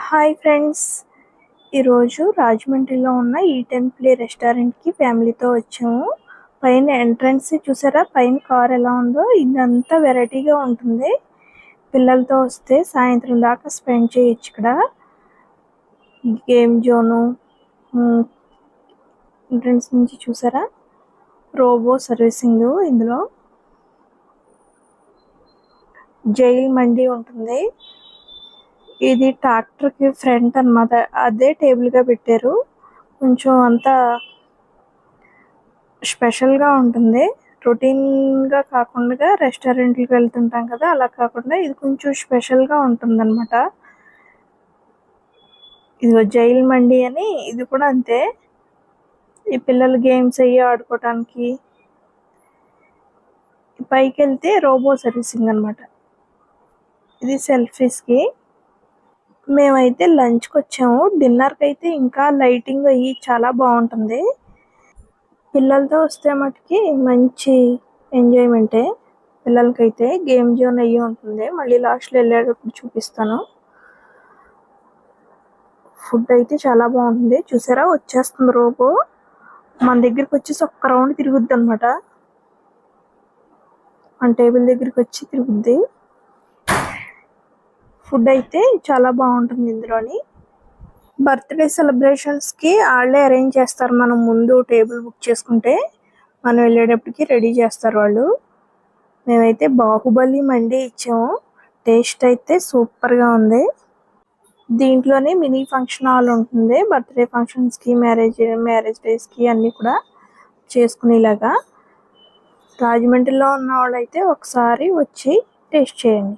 Hi friends, ఈరోజు రాజమండ్రిలో ఉన్న ఈట్ అండ్ ప్లే రెస్టారెంట్కి ఫ్యామిలీతో వచ్చాము. పైన ఎంట్రన్స్ చూసారా, పైన కార్ ఎలా ఉందో. ఇదంతా వెరైటీగా ఉంటుంది. పిల్లలతో వస్తే సాయంత్రం దాకా స్పెండ్ చేయొచ్చు. ఇక్కడ గేమ్ జోను, ఎంట్రన్స్ నుంచి చూసారా, రోబో సర్వీసింగ్. ఇందులో జైల్ మండి ఉంటుంది. ఇది ట్రాక్టర్ కి ఫ్రంట్ అన్నమాట. అదే టేబుల్ గా పెట్టారు. కొంచెం అంతా స్పెషల్ గా ఉంటుంది. రొటీన్ గా కాకుండా రెస్టారెంట్కి వెళ్తుంటాం కదా, అలా కాకుండా ఇది కొంచెం స్పెషల్ గా ఉంటుంది అనమాట. ఇదిగో జైల్ మండి అని, ఇది కూడా అంతే. ఈ పిల్లలు గేమ్స్ అయ్యి ఆడుకోవటానికి. పైకి వెళ్తే రోబో సర్వీసింగ్ అనమాట. ఇది సెల్ఫీస్ కి. మేమైతే లంచ్కి వచ్చాము. డిన్నర్కి అయితే ఇంకా లైటింగ్ అయ్యి చాలా బాగుంటుంది. పిల్లలతో వస్తే మటుకి మంచి ఎంజాయ్మెంటే. పిల్లలకైతే గేమ్ జోన్ అయ్యి ఉంటుంది. మళ్ళీ లాస్ట్లో వెళ్ళేటప్పుడు చూపిస్తాను. ఫుడ్ అయితే చాలా బాగుంటుంది. చూసారా, వచ్చేస్తుంది రోబో. మన దగ్గరికి వచ్చేసి ఒక్క రౌండ్ తిరుగుద్ది అనమాట. మన టేబుల్ దగ్గరికి వచ్చి తిరుగుద్ది. ఫుడ్ అయితే చాలా బాగుంటుంది ఇందులోని. బర్త్డే సెలబ్రేషన్స్ కి వాళ్ళే అరేంజ్ చేస్తారు. మనం ముందు టేబుల్ బుక్ చేసుకుంటే మనం వెళ్ళేటప్పటికి రెడీ చేస్తారు వాళ్ళు. మేమైతే బాహుబలి మండి ఇచ్చాము. టేస్ట్ అయితే సూపర్ గా ఉంది. దీంట్లోనే మినీ ఫంక్షన్ హాల్ ఉంటుంది. బర్త్డే ఫంక్షన్స్ కి, మ్యారేజ్ డేస్ కి అన్ని కూడా చేసుకునేలాగా. రాజమండ్రిలో ఉన్న వాళ్ళైతే ఒకసారి వచ్చి టేస్ట్ చేయండి.